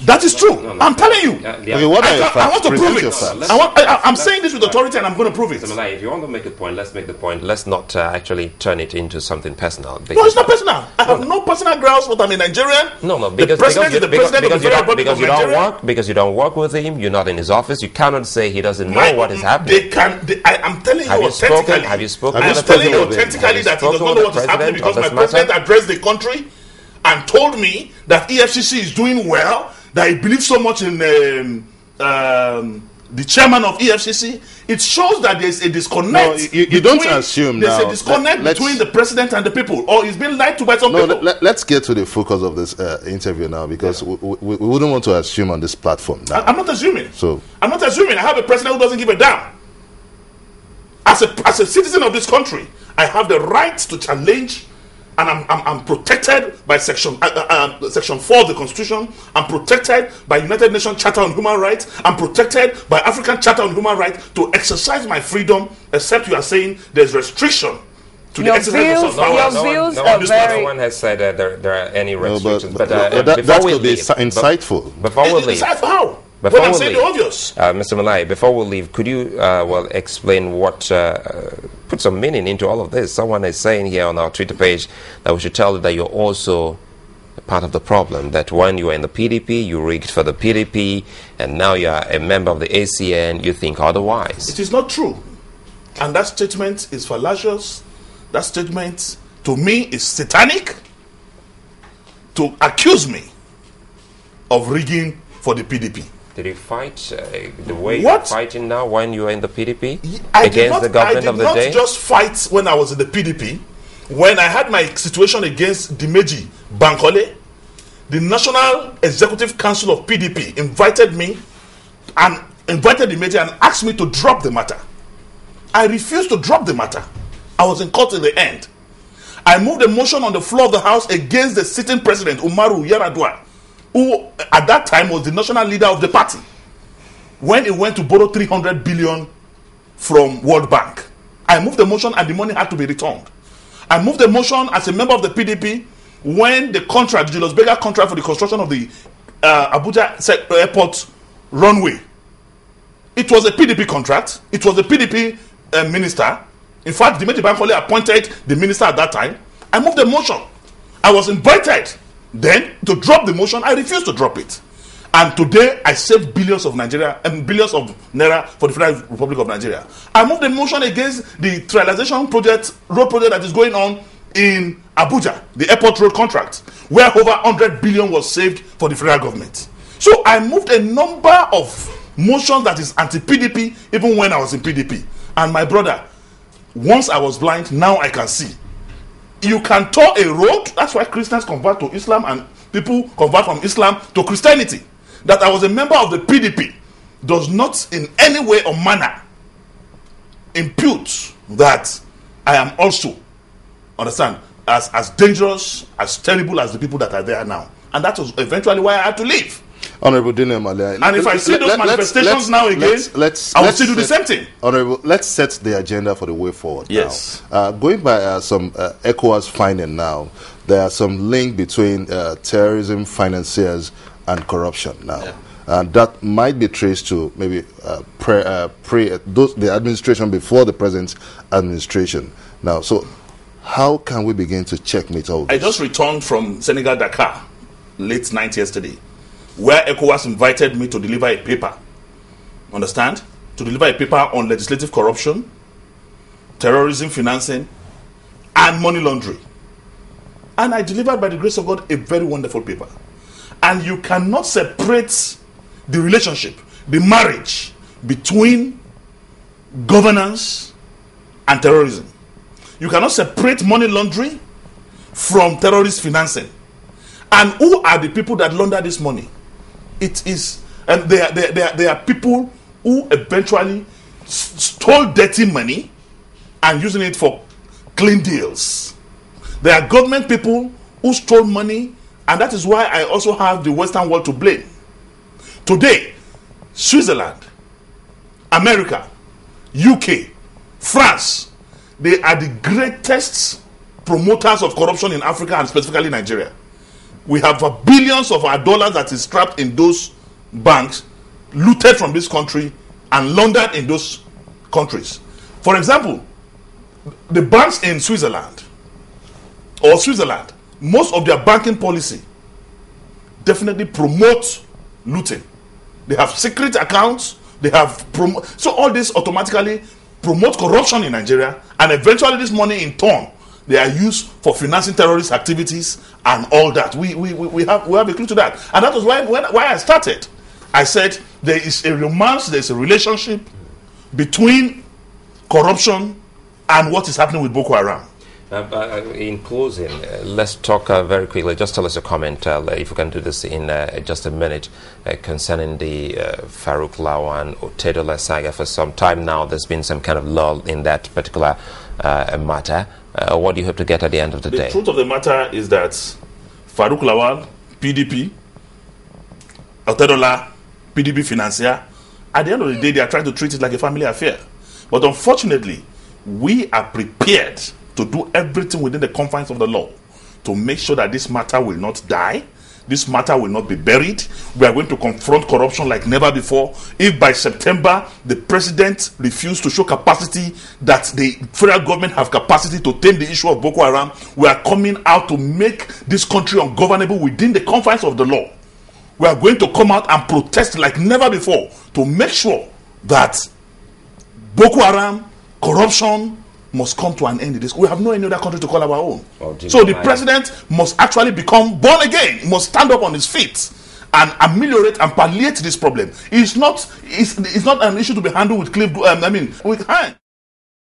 That is true. I'm telling you. Okay, what are your facts? I want to prove it. I'm saying this with authority, and I'm going to prove it. Mr. Melaye, if you want to make a point, let's make the point. Let's not actually turn it into something personal. No, it's not personal. I have no personal grounds, but I'm a Nigerian. No, because you don't work with him. You're not in his office. You cannot say he doesn't know what is happening. I'm telling you authentically. Have you spoken? I'm telling you authentically that he does not know what is happening because my president addressed the country and told me that EFCC is doing well, that he believes so much in the chairman of EFCC. It shows that there's a disconnect. No, you don't assume there's now. A disconnect between the president and the people, or he's been lied to by some people. Let's get to the focus of this interview now, because we wouldn't want to assume on this platform now. I'm not assuming. I'm not assuming. I have a president who doesn't give a damn. As a citizen of this country, I have the right to challenge. And I'm protected by Section 4 of the Constitution. I'm protected by United Nations Charter on Human Rights. I'm protected by African Charter on Human Rights to exercise my freedom, except you are saying there's restriction to the exercise of powers. No one has said that there are any restrictions. But that will be insightful. Before we leave. How? Before I'm saying the obvious. Mr. Melaye, before we leave, could you explain what, put some meaning into all of this? Someone is saying here on our Twitter page that we should tell you that you're also part of the problem, that when you were in the PDP, you rigged for the PDP, and now you are a member of the ACN, you think otherwise. It is not true. And that statement is fallacious. That statement, to me, is satanic. To accuse me of rigging for the PDP. Did you fight the way you're fighting now when you were in the PDP against the government of the day? I did not just fight when I was in the PDP. When I had my situation against Dimeji Bankole, the National Executive Council of PDP invited me and invited Dimeji and asked me to drop the matter. I refused to drop the matter. I was in court in the end. I moved a motion on the floor of the House against the sitting president, Umaru Yar'Adua, who at that time was the national leader of the party, when he went to borrow 300 billion from World Bank. I moved the motion and the money had to be returned. I moved the motion as a member of the PDP when the contract, Julius Berger contract for the construction of the Abuja airport runway. It was a PDP contract. It was a PDP minister. In fact, Dimeji Bankole appointed the minister at that time. I moved the motion. I was invited then to drop the motion. I refused to drop it. And today, I saved billions of Nigeria and billions of naira for the Federal Republic of Nigeria. I moved the motion against the trialization project, road project that is going on in Abuja, the airport road contract, where over 100 billion was saved for the federal government. So I moved a number of motions that is anti-PDP, even when I was in PDP. And my brother, once I was blind, now I can see. You can tour a road. That's why Christians convert to Islam and people convert from Islam to Christianity. That I was a member of the PDP does not in any way or manner impute that I am also, understand, as dangerous, as terrible as the people that are there now. And that was eventually why I had to leave. Honorable Dino Melaye. And if I see those manifestations now again, I will still do the same thing. Honorable, let's set the agenda for the way forward. Yes. Now. Going by some ECOWAS finding now, there are some link between terrorism, financiers, and corruption now. Yeah. And that might be traced to maybe the administration before the present administration. Now, so how can we begin to checkmate all this? I just returned from Senegal, Dakar, late night yesterday, where ECOWAS invited me to deliver a paper. Understand? To deliver a paper on legislative corruption, terrorism financing, and money laundering. And I delivered, by the grace of God, a very wonderful paper. And you cannot separate the relationship, the marriage between governance and terrorism. You cannot separate money laundering from terrorist financing. And who are the people that launder this money? It is, and they are people who eventually stole dirty money and using it for clean deals. There are government people who stole money, and that is why I also have the Western world to blame. Today, Switzerland, America, UK, France, they are the greatest promoters of corruption in Africa and specifically Nigeria. We have billions of our dollars that is trapped in those banks, looted from this country and laundered in those countries. For example, the banks in Switzerland, most of their banking policy definitely promotes looting. They have secret accounts, they have so all this automatically promote corruption in Nigeria, and eventually this money in turn they are used for financing terrorist activities and all that. We have a clue to that, and that was why I started. I said there is a romance, there is a relationship between corruption and what is happening with Boko Haram. In closing, let's talk very quickly. Just tell us a comment, if you can do this in just a minute, concerning the Farouk Lawan Otedola saga. For some time now, there's been some kind of lull in that particular matter. What do you hope to get at the end of the day? The truth of the matter is that Farouk Lawan, PDP, Otedola, PDP financier, at the end of the day, they are trying to treat it like a family affair. But unfortunately, we are prepared to do everything within the confines of the law to make sure that this matter will not die, this matter will not be buried. We are going to confront corruption like never before. If by September the president refused to show capacity that the federal government have capacity to tame the issue of Boko Haram, we are coming out to make this country ungovernable within the confines of the law. We are going to come out and protest like never before to make sure that Boko Haram, corruption, must come to an end in this. We have no any other country to call our own. So the president must actually become born again. He must stand up on his feet and ameliorate and palliate this problem. It's not an issue to be handled with with hand.